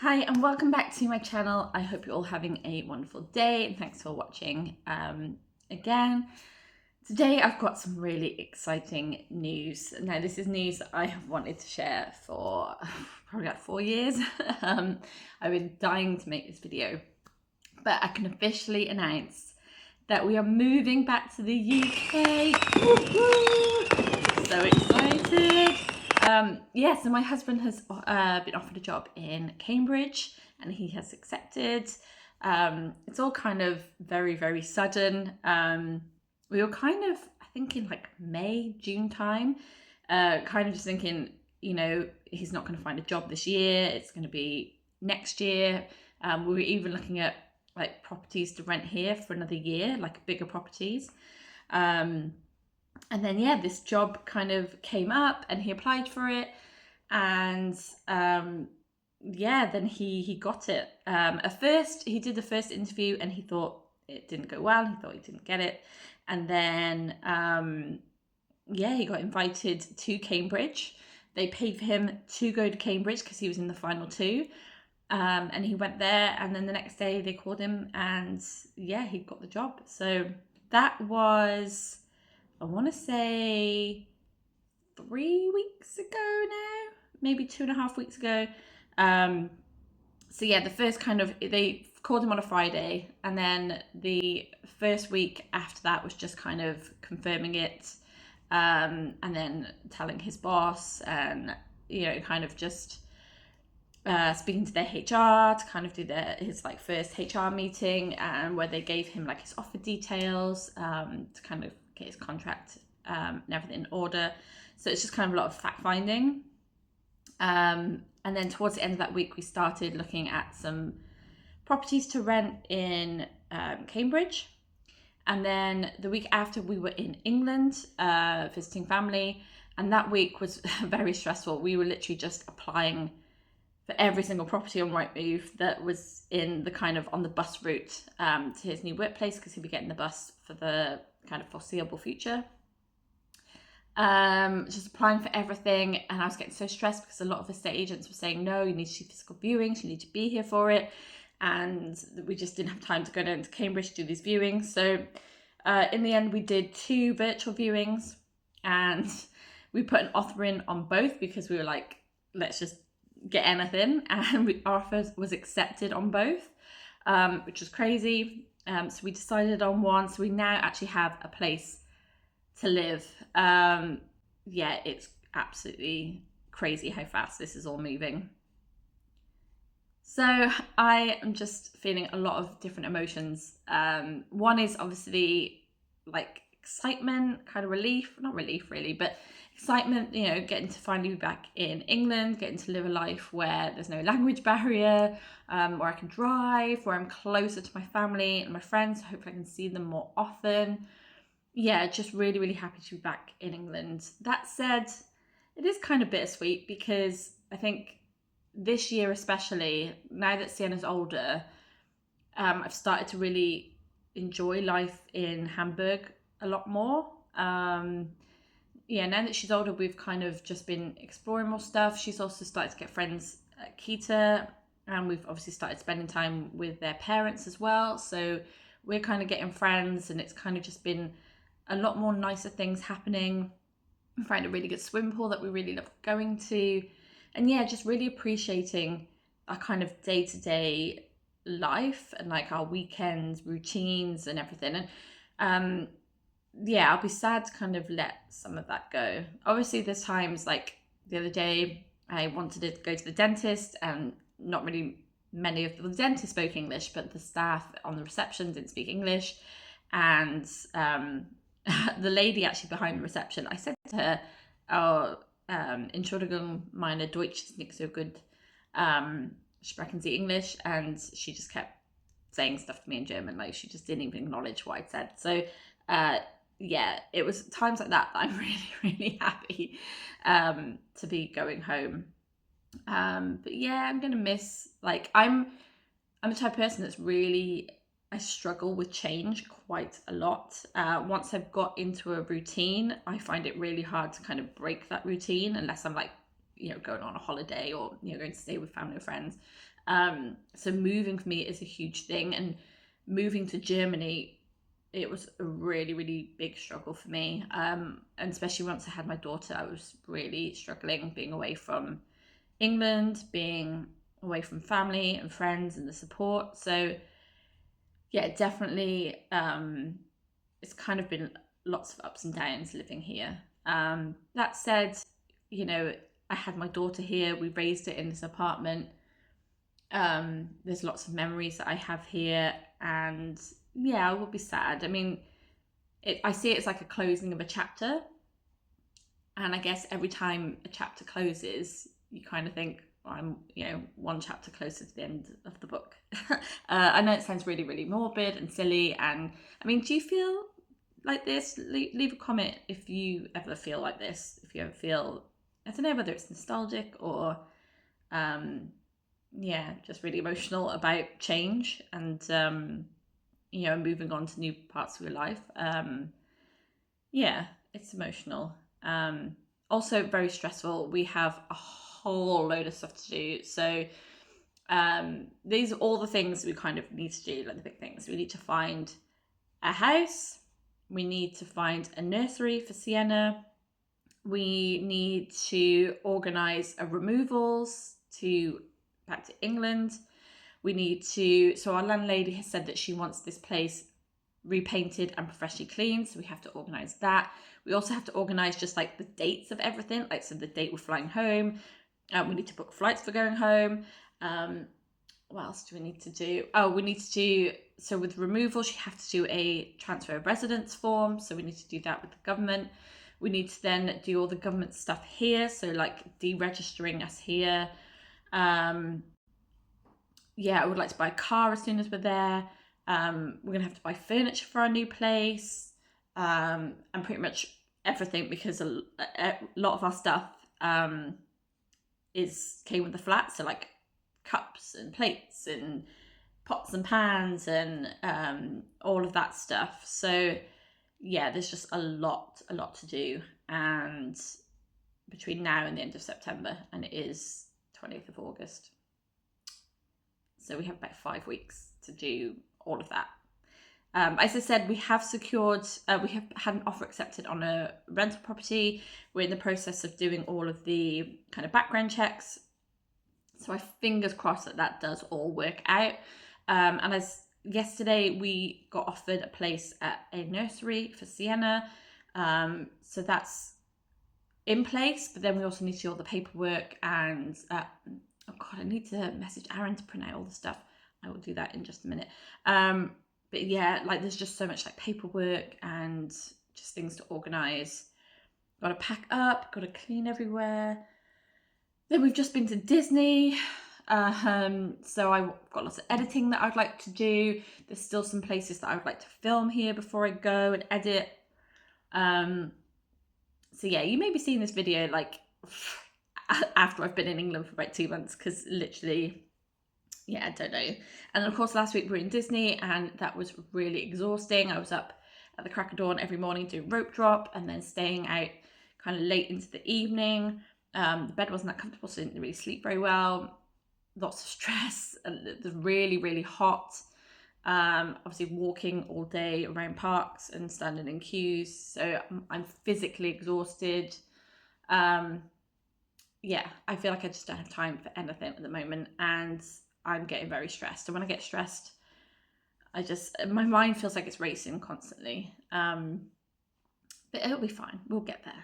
Hi and welcome back to my channel. I hope you're all having a wonderful day and thanks for watching again. Today I've got some really exciting news. Now this is news that I have wanted to share for probably like 4 years. I've been dying to make this video, but I can officially announce that we are moving back to the UK. Woo-hoo! So excited. So my husband has been offered a job in Cambridge and he has accepted. It's all kind of very, very sudden. We were kind of, I think in like May, June time, kind of just thinking, he's not going to find a job this year. It's going to be next year. We were even looking at like properties to rent here for another year, like bigger properties. And then, this job kind of came up and he applied for it. And then he got it. At first, he did the first interview and he thought it didn't go well. He thought he didn't get it. And then, he got invited to Cambridge. They paid for him to go to Cambridge because he was in the final two. And he went there, and then the next day they called him and he got the job. So that was, I want to say 3 weeks ago now, maybe 2.5 weeks ago. The first they called him on a Friday, and then the first week after that was just kind of confirming it, and then telling his boss, and kind of just speaking to their HR to kind of do his first HR meeting, and where they gave him his offer details to kind of get his contract and everything in order. So it's just kind of a lot of fact finding. And then towards the end of that week, we started looking at some properties to rent in Cambridge. And then the week after, we were in England visiting family. And that week was very stressful. We were literally just applying for every single property on Rightmove that was in the kind of on the bus route to his new workplace, because he'd be getting the bus for the kind of foreseeable future. Just applying for everything, and I was getting so stressed because a lot of estate agents were saying, no, you need to do physical viewings, you need to be here for it, and we just didn't have time to go down to Cambridge to do these viewings. So in the end, we did 2 virtual viewings, and we put an offer in on both because we were like, let's just get anything, and our offer was accepted on both, which was crazy. So we decided on one, so we now actually have a place to live. It's absolutely crazy how fast this is all moving. So I am just feeling a lot of different emotions. One is obviously excitement, kind of relief, not relief really, but excitement, getting to finally be back in England, getting to live a life where there's no language barrier, where I can drive, where I'm closer to my family and my friends, so hopefully I can see them more often. Just really, really happy to be back in England. That said, it is kind of bittersweet because I think this year especially, now that Sienna's older, I've started to really enjoy life in Hamburg a lot more. Now that she's older, we've kind of just been exploring more stuff. She's also started to get friends at Kita, and we've obviously started spending time with their parents as well. So we're kind of getting friends, and it's kind of just been a lot more nicer things happening. We found a really good swim pool that we really love going to. And just really appreciating our kind of day-to-day life and our weekends, routines and everything. And I'll be sad to kind of let some of that go. Obviously, there's times like the other day, I wanted to go to the dentist, and not really many of the dentists spoke English, but the staff on the reception didn't speak English. And the lady actually behind the reception, I said to her, Entschuldigung, meine Deutsch ist nicht so gut. Sprechen Sie English? And she just kept saying stuff to me in German, she just didn't even acknowledge what I'd said. So it was times like that I'm really, really happy to be going home. I'm gonna miss, I'm the type of person that's really, I struggle with change quite a lot. Once I've got into a routine, I find it really hard to kind of break that routine unless I'm going on a holiday or, going to stay with family or friends. So moving for me is a huge thing. And moving to Germany, it was a really, really big struggle for me. And especially once I had my daughter, I was really struggling being away from England, being away from family and friends and the support. So yeah, definitely, it's kind of been lots of ups and downs living here. That said, I had my daughter here. We raised it in this apartment. There's lots of memories that I have here, and yeah, I will be sad. I mean, I see it as like a closing of a chapter, and I guess every time a chapter closes, you kind of think, well, I'm, one chapter closer to the end of the book. I know it sounds really, really morbid and silly, and I mean, do you feel like this? Leave a comment if you ever feel like this. If you ever feel, I don't know whether it's nostalgic or just really emotional about change and moving on to new parts of your life. It's emotional. Also very stressful. We have a whole load of stuff to do. So these are all the things we kind of need to do, like the big things. We need to find a house. We need to find a nursery for Sienna. We need to organise a removals back to England. We need to, so our landlady has said that she wants this place repainted and professionally cleaned, so we have to organise that. We also have to organise just like the dates of everything, like so the date we're flying home. We need to book flights for going home. What else do we need to do? Oh, we need to do, so with removals, you have to do a transfer of residence form, so we need to do that with the government. We need to then do all the government stuff here, so like deregistering us here. I would like to buy a car as soon as we're there. We're gonna have to buy furniture for our new place, and pretty much everything, because a lot of our stuff came with the flat, so like cups and plates and pots and pans and all of that stuff. So yeah, there's just a lot to do, and between now and the end of September, and it is 20th of August. So we have about 5 weeks to do all of that. As I said, we have had an offer accepted on a rental property. We're in the process of doing all of the kind of background checks. So I fingers crossed that does all work out. And as yesterday, we got offered a place at a nursery for Sienna. So that's in place, but then we also need to do all the paperwork and oh God, I need to message Aaron to print out all the stuff. I will do that in just a minute. But yeah, like there's just so much like paperwork and just things to organise. Got to pack up, got to clean everywhere. Then we've just been to Disney. So I've got lots of editing that I'd like to do. There's still some places that I would like to film here before I go and edit. So yeah, you may be seeing this video like after I've been in England for about 2 months, because literally, I don't know. And then of course last week we were in Disney, and that was really exhausting. I was up at the crack of dawn every morning doing rope drop, and then staying out kind of late into the evening. The bed wasn't that comfortable, so I didn't really sleep very well. Lots of stress, and it was really, really hot. Obviously walking all day around parks and standing in queues, so I'm physically exhausted. I feel like I just don't have time for anything at the moment, and I'm getting very stressed. And when I get stressed, my mind feels like it's racing constantly. But it'll be fine. We'll get there.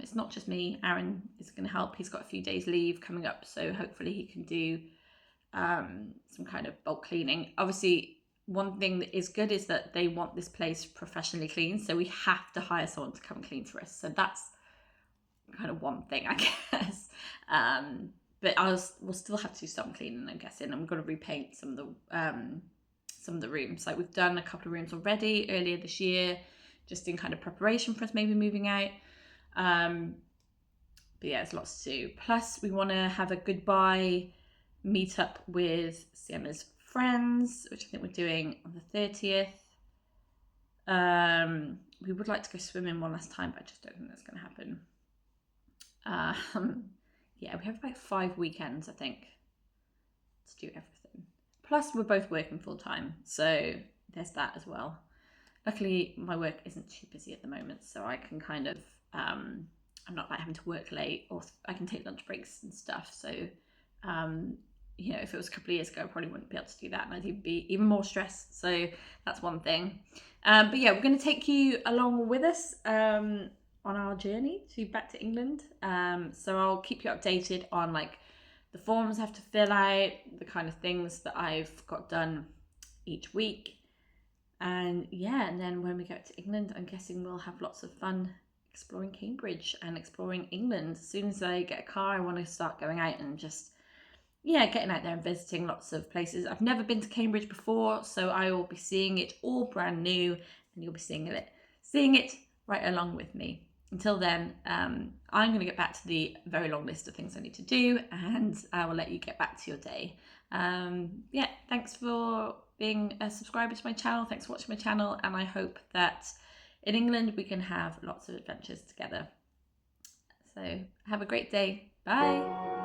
It's not just me. Aaron is going to help. He's got a few days leave coming up, so hopefully he can do some kind of bulk cleaning. Obviously, one thing that is good is that they want this place professionally cleaned, so we have to hire someone to come clean for us. So that's kind of one thing, I guess. But we'll still have to do some cleaning, I'm guessing, and we're going to repaint some of the rooms. Like we've done a couple of rooms already earlier this year, just in kind of preparation for us maybe moving out. But yeah, there's lots to do. Plus, we want to have a goodbye meetup with Sienna's friends, which I think we're doing on the 30th. We would like to go swimming one last time, but I just don't think that's going to happen. yeah, we have like 5 weekends, I think, to do everything. Plus, we're both working full time, so there's that as well. Luckily, my work isn't too busy at the moment, so I can kind of, I'm not like having to work late, or I can take lunch breaks and stuff. So, you know, if it was a couple of years ago, I probably wouldn't be able to do that, and I'd be even more stressed. So that's one thing. But yeah, we're going to take you along with us on our journey back to England. So I'll keep you updated on like the forms I have to fill out, the kind of things that I've got done each week. And yeah, and then when we go to England, I'm guessing we'll have lots of fun exploring Cambridge and exploring England. As soon as I get a car, I want to start going out and just, yeah, getting out there and visiting lots of places. I've never been to Cambridge before, so I will be seeing it all brand new, and you'll be seeing it right along with me. Until then, I'm going to get back to the very long list of things I need to do, and I will let you get back to your day. Yeah, thanks for being a subscriber to my channel. Thanks for watching my channel, and I hope that in England we can have lots of adventures together. So have a great day. Bye.